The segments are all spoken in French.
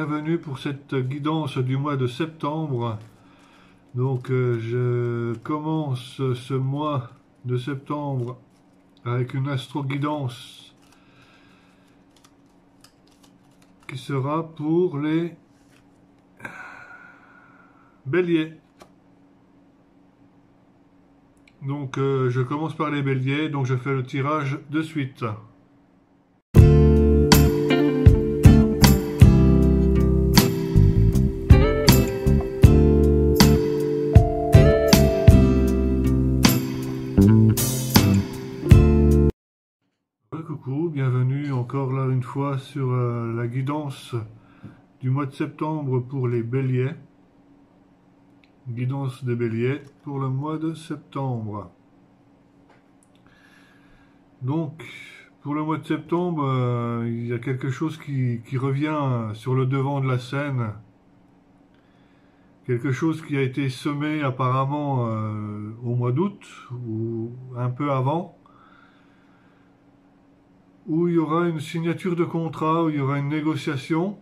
bienvenue pour cette guidance du mois de septembre. Donc je commence ce mois de septembre avec une astro-guidance qui sera pour les béliers. Donc je commence par les béliers, donc je fais le tirage de suite. Coucou, bienvenue encore là une fois sur la guidance du mois de septembre pour les béliers. Guidance des béliers pour le mois de septembre. Donc, pour le mois de septembre, il y a quelque chose qui revient sur le devant de la scène. Quelque chose qui a été semé apparemment au mois d'août ou un peu avant, où il y aura une signature de contrat, où il y aura une négociation.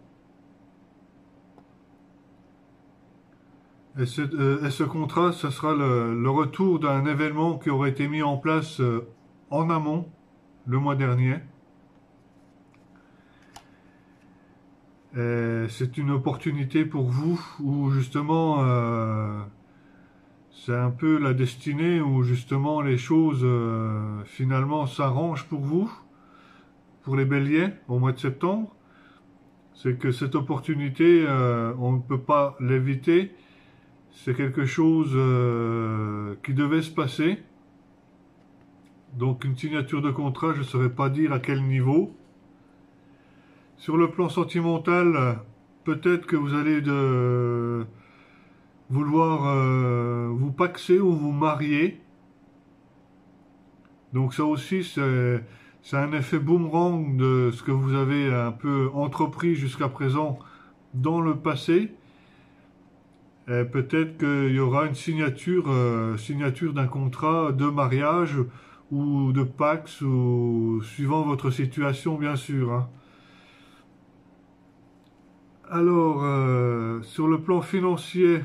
Et ce contrat, ce sera le retour d'un événement qui aurait été mis en place en amont le mois dernier. C'est une opportunité pour vous où justement c'est un peu la destinée où justement les choses finalement s'arrangent pour vous, pour les béliers au mois de septembre. C'est que cette opportunité, on ne peut pas l'éviter. C'est quelque chose qui devait se passer. Donc une signature de contrat, je ne saurais pas dire à quel niveau. Sur le plan sentimental, peut-être que vous allez vouloir vous paxer ou vous marier. Donc ça aussi, c'est un effet boomerang de ce que vous avez un peu entrepris jusqu'à présent dans le passé. Peut-être qu'il y aura une signature d'un contrat de mariage ou de pax, ou suivant votre situation bien sûr. Hein. Alors, sur le plan financier,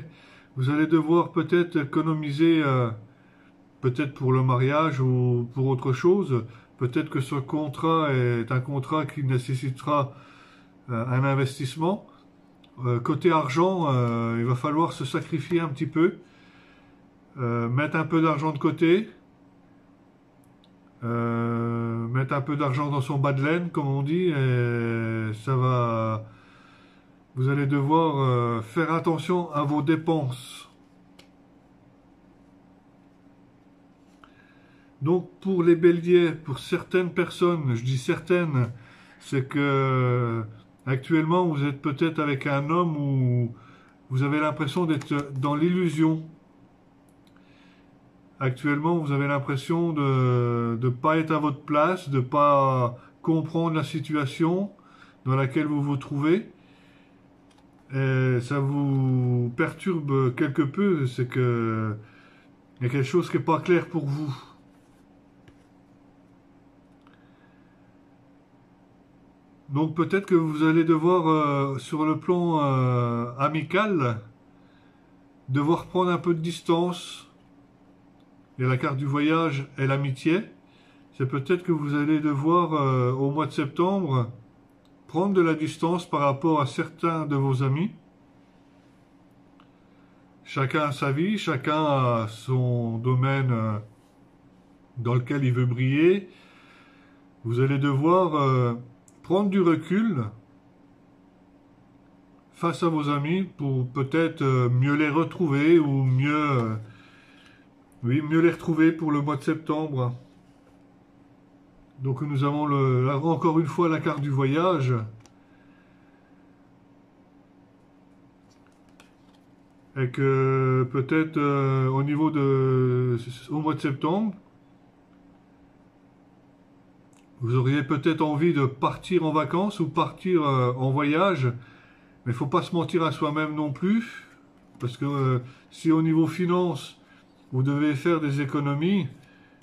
vous allez devoir peut-être économiser, peut-être pour le mariage ou pour autre chose. Peut-être que ce contrat est un contrat qui nécessitera un investissement. Côté argent, il va falloir se sacrifier un petit peu, mettre un peu d'argent de côté, mettre un peu d'argent dans son bas de laine, comme on dit, et ça va. Vous allez devoir faire attention à vos dépenses. Donc pour les béliers, pour certaines personnes, je dis certaines, c'est que actuellement vous êtes peut-être avec un homme où vous avez l'impression d'être dans l'illusion. Actuellement vous avez l'impression de ne pas être à votre place, de ne pas comprendre la situation dans laquelle vous vous trouvez. Et ça vous perturbe quelque peu, c'est que il y a quelque chose qui n'est pas clair pour vous. Donc peut-être que vous allez devoir, sur le plan amical, devoir prendre un peu de distance. Il y a la carte du voyage et l'amitié. C'est peut-être que vous allez devoir, au mois de septembre, prendre de la distance par rapport à certains de vos amis. Chacun a sa vie, chacun a son domaine dans lequel il veut briller. Vous allez devoir prendre du recul face à vos amis pour peut-être mieux les retrouver ou mieux les retrouver pour le mois de septembre. Donc nous avons encore une fois la carte du voyage. Et que peut-être au mois de septembre, vous auriez peut-être envie de partir en vacances ou partir en voyage. Mais il ne faut pas se mentir à soi-même non plus. Parce que si au niveau finance, vous devez faire des économies,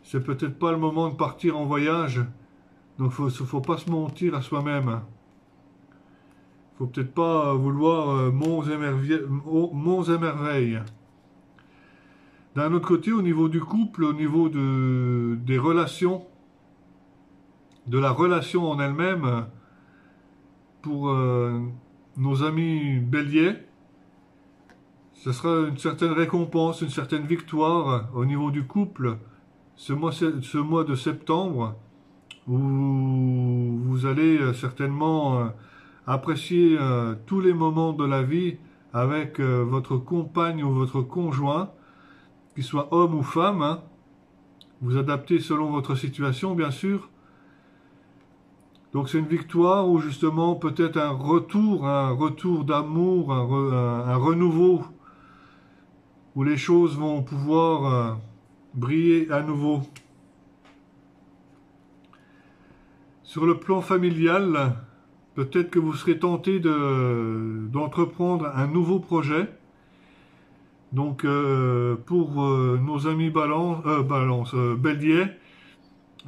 c'est peut-être pas le moment de partir en voyage. Donc il ne faut pas se mentir à soi-même. Faut peut-être pas vouloir monts et merveilles. D'un autre côté, au niveau du couple, au niveau des relations, de la relation en elle-même, pour nos amis béliers, ce sera une certaine récompense, une certaine victoire au niveau du couple ce mois de septembre, où vous allez certainement apprécier tous les moments de la vie avec votre compagne ou votre conjoint, qu'il soit homme ou femme, hein. Vous adaptez selon votre situation, bien sûr. Donc c'est une victoire ou justement peut-être un retour d'amour, un renouveau, où les choses vont pouvoir briller à nouveau. Sur le plan familial, peut-être que vous serez tenté d'entreprendre un nouveau projet. Donc pour nos amis Bélier,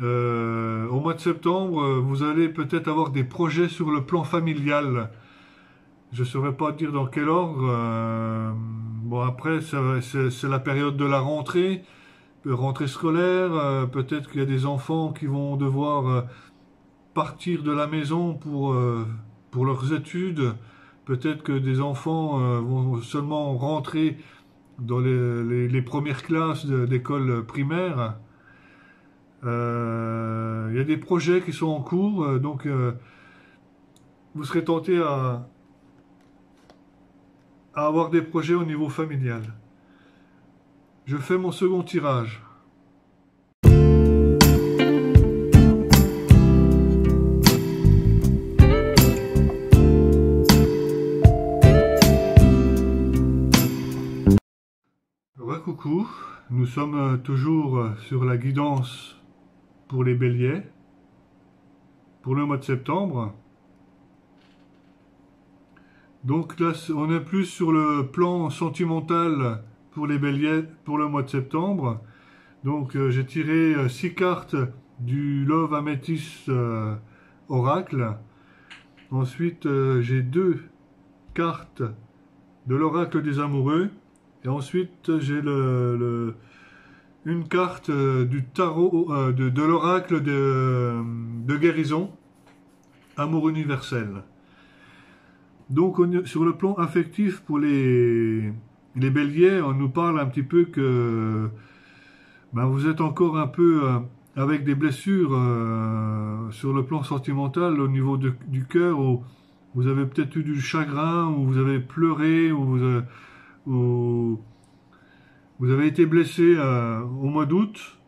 au mois de septembre, vous allez peut-être avoir des projets sur le plan familial. Je ne saurais pas dire dans quel ordre. Bon, après, c'est la période de la rentrée scolaire. Peut-être qu'il y a des enfants qui vont devoir partir de la maison pour leurs études. Peut-être que des enfants vont seulement rentrer dans les premières classes d'école primaire. Il y a des projets qui sont en cours, donc vous serez tenté à avoir des projets au niveau familial. Je fais mon second tirage. Coucou, nous sommes toujours sur la guidance pour les béliers, pour le mois de septembre. Donc là, on est plus sur le plan sentimental pour les béliers pour le mois de septembre. Donc j'ai tiré 6 cartes du Love Amethyst Oracle. Ensuite, j'ai 2 cartes de l'Oracle des Amoureux. Et ensuite, j'ai une carte du tarot, de l'oracle de guérison, amour universel. Donc, sur le plan affectif, pour les béliers, on nous parle un petit peu que vous êtes encore un peu avec des blessures sur le plan sentimental, au niveau du cœur, où vous avez peut-être eu du chagrin, où vous avez pleuré, où vous avez été blessé au mois d'août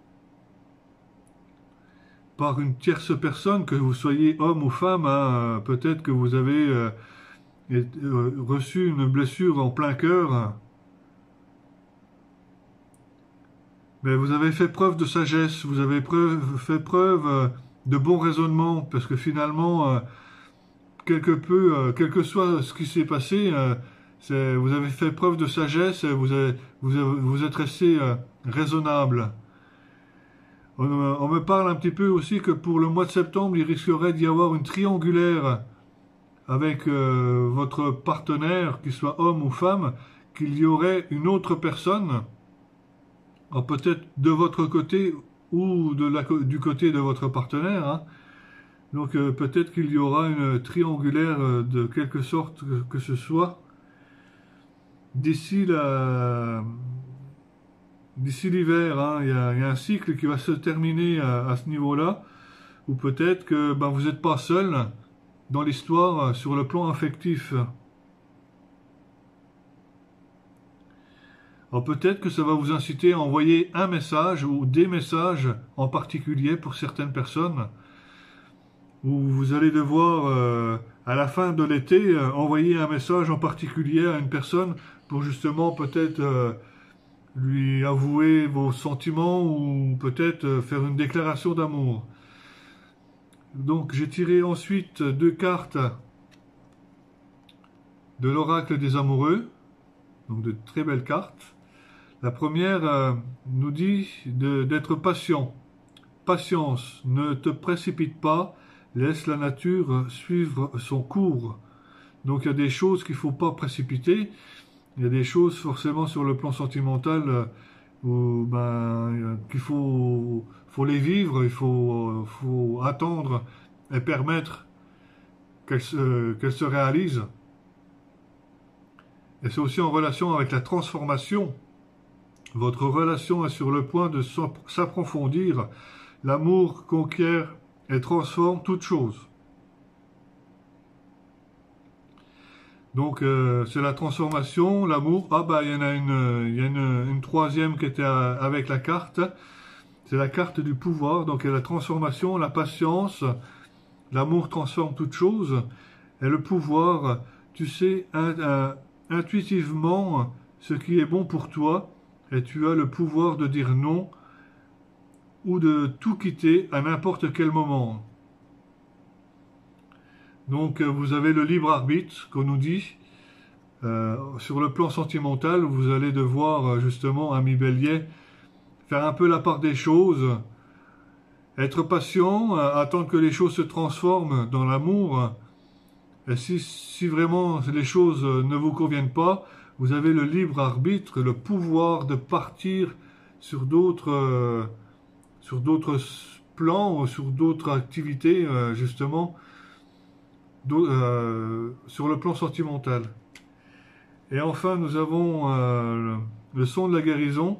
par une tierce personne, que vous soyez homme ou femme, hein, peut-être que vous avez reçu une blessure en plein cœur, mais vous avez fait preuve de sagesse, vous avez fait preuve de bon raisonnement, parce que finalement, quel que soit ce qui s'est passé, vous avez fait preuve de sagesse, vous êtes resté raisonnable. On me parle un petit peu aussi que pour le mois de septembre, il risquerait d'y avoir une triangulaire avec votre partenaire, qu'il soit homme ou femme, qu'il y aurait une autre personne, peut-être de votre côté ou du côté de votre partenaire, hein. Donc peut-être qu'il y aura une triangulaire de quelque sorte que ce soit. D'ici l'hiver, hein, il y a un cycle qui va se terminer à ce niveau-là, ou peut-être que vous n'êtes pas seul dans l'histoire sur le plan affectif. Alors peut-être que ça va vous inciter à envoyer un message ou des messages en particulier pour certaines personnes, où vous allez devoir, à la fin de l'été, envoyer un message en particulier à une personne pour justement peut-être lui avouer vos sentiments ou peut-être faire une déclaration d'amour. Donc j'ai tiré ensuite 2 cartes de l'oracle des amoureux, donc de très belles cartes. La première nous dit d'être patient. Patience, ne te précipite pas, laisse la nature suivre son cours. Donc il y a des choses qu'il ne faut pas précipiter. Il y a des choses forcément sur le plan sentimental où qu'il faut les vivre, faut attendre et permettre qu'elles se réalisent. Et c'est aussi en relation avec la transformation. Votre relation est sur le point de s'approfondir. L'amour conquiert et transforme toute chose. Donc c'est la transformation, l'amour. Ah bah il y en a une troisième qui était avec la carte. C'est la carte du pouvoir. Donc il y a la transformation, la patience. L'amour transforme toute chose. Et le pouvoir, tu sais intuitivement ce qui est bon pour toi. Et tu as le pouvoir de dire non ou de tout quitter à n'importe quel moment. Donc vous avez le libre arbitre qu'on nous dit. Sur le plan sentimental, vous allez devoir justement, ami Bélier, faire un peu la part des choses, être patient, attendre que les choses se transforment dans l'amour. Et si vraiment les choses ne vous conviennent pas, vous avez le libre arbitre, le pouvoir de partir sur d'autres plans, sur d'autres activités, justement, sur le plan sentimental. Et enfin, nous avons le son de la guérison.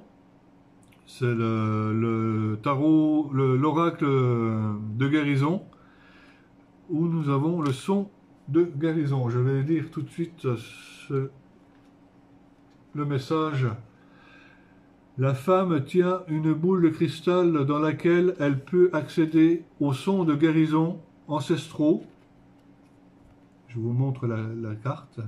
C'est le tarot, l'oracle de guérison, où nous avons le son de guérison. Je vais lire tout de suite le message. La femme tient une boule de cristal dans laquelle elle peut accéder aux sons de guérison ancestraux. Je vous montre la carte.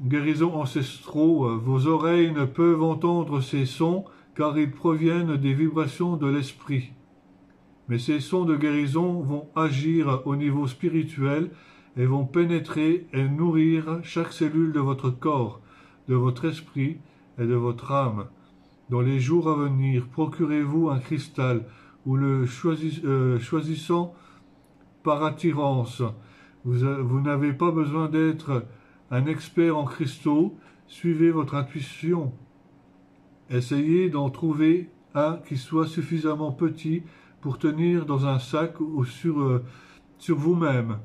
Guérison ancestraux, vos oreilles ne peuvent entendre ces sons car ils proviennent des vibrations de l'esprit. Mais ces sons de guérison vont agir au niveau spirituel et vont pénétrer et nourrir chaque cellule de votre corps, de votre esprit et de votre âme. Dans les jours à venir, procurez-vous un cristal ou le choisissant par attirance. Vous n'avez pas besoin d'être un expert en cristaux, suivez votre intuition. Essayez d'en trouver un qui soit suffisamment petit pour tenir dans un sac ou sur vous-même.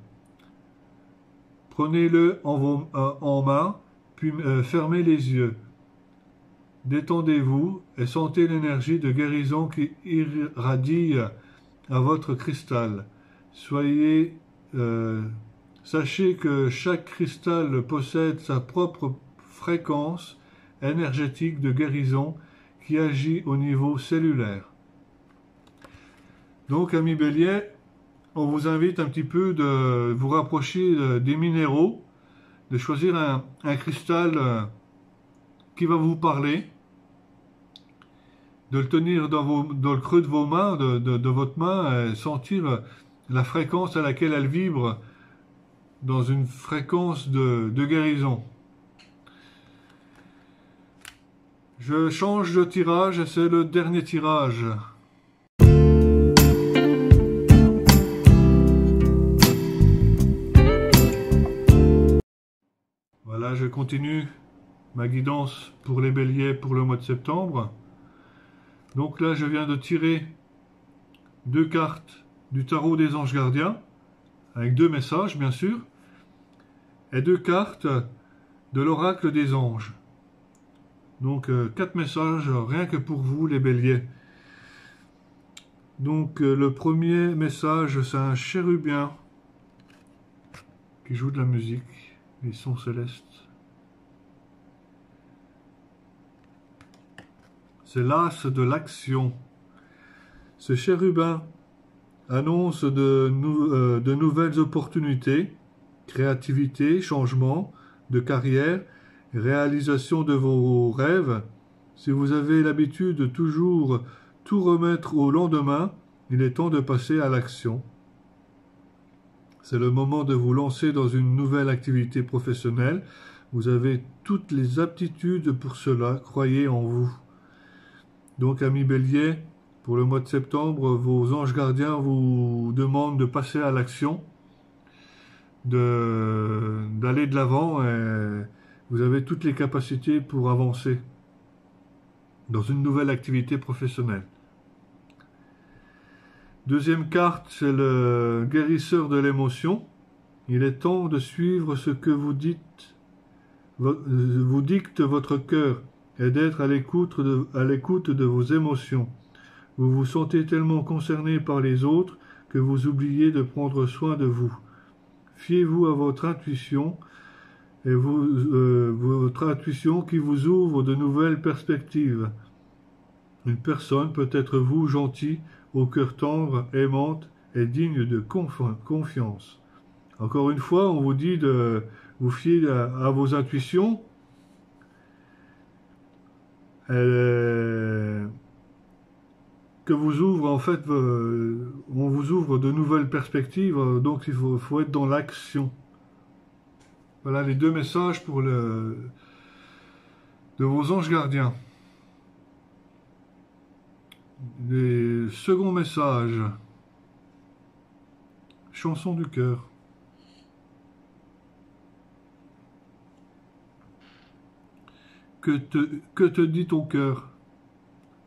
Prenez-le en main, puis fermez les yeux. Détendez-vous et sentez l'énergie de guérison qui irradie à votre cristal. Sachez que chaque cristal possède sa propre fréquence énergétique de guérison qui agit au niveau cellulaire. Donc, amis Bélier, on vous invite un petit peu de vous rapprocher des minéraux, de choisir un cristal qui va vous parler, de le tenir dans le creux de vos mains, de votre main, et sentir la fréquence à laquelle elle vibre dans une fréquence de guérison. Je change de tirage et c'est le dernier tirage. Voilà, je continue ma guidance pour les béliers pour le mois de septembre. Donc là, je viens de tirer 2 cartes du tarot des anges gardiens, avec 2 messages, bien sûr, et 2 cartes de l'oracle des anges. Donc 4 messages rien que pour vous, les béliers. Donc le premier message, c'est un chérubin qui joue de la musique, les sons célestes. C'est l'as de l'action. Ce chérubin annonce de nouvelles opportunités, créativité, changement de carrière, réalisation de vos rêves. Si vous avez l'habitude de toujours tout remettre au lendemain, il est temps de passer à l'action. C'est le moment de vous lancer dans une nouvelle activité professionnelle. Vous avez toutes les aptitudes pour cela, croyez en vous. Donc, amis béliers, Pour le mois de septembre, vos anges gardiens vous demandent de passer à l'action, d'aller de l'avant, et vous avez toutes les capacités pour avancer dans une nouvelle activité professionnelle. Deuxième carte, c'est le guérisseur de l'émotion. Il est temps de suivre ce que vous dicte votre cœur et d'être à l'écoute de vos émotions. Vous vous sentez tellement concerné par les autres que vous oubliez de prendre soin de vous. Fiez-vous à votre intuition, et votre intuition qui vous ouvre de nouvelles perspectives. Une personne peut être vous, gentil, au cœur tendre, aimante et digne de confiance. Encore une fois, on vous dit de vous fier à vos intuitions. Que vous ouvre en fait, on vous ouvre de nouvelles perspectives, donc il faut être dans l'action. Voilà les deux messages de vos anges gardiens. Les seconds messages. Chanson du cœur. Que te dit ton cœur?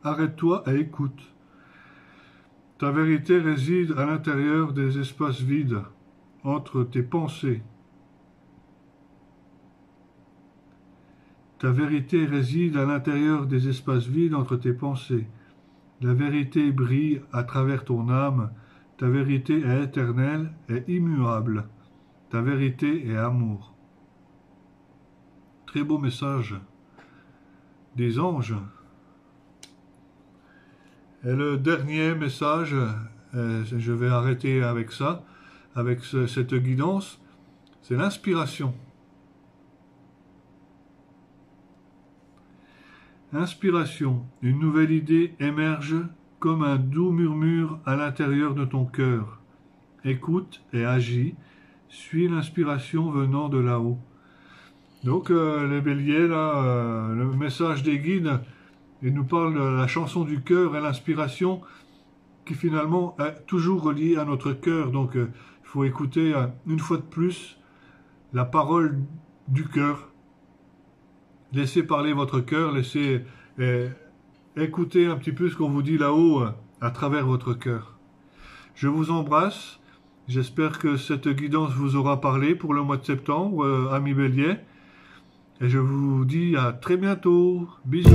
Arrête-toi et écoute. Ta vérité réside à l'intérieur des espaces vides, entre tes pensées. Ta vérité réside à l'intérieur des espaces vides entre tes pensées. La vérité brille à travers ton âme. Ta vérité est éternelle et immuable. Ta vérité est amour. Très beau message des anges. Et le dernier message, je vais arrêter avec ça, avec cette guidance, c'est l'inspiration. Inspiration, une nouvelle idée émerge comme un doux murmure à l'intérieur de ton cœur. Écoute et agis, suis l'inspiration venant de là-haut. Donc les béliers, là, le message des guides, il nous parle de la chanson du cœur et l'inspiration qui finalement est toujours reliée à notre cœur. Donc il faut écouter une fois de plus la parole du cœur. Laissez parler votre cœur, laissez écouter un petit peu ce qu'on vous dit là-haut à travers votre cœur. Je vous embrasse. J'espère que cette guidance vous aura parlé pour le mois de septembre, amis béliers. Et je vous dis à très bientôt. Bisous.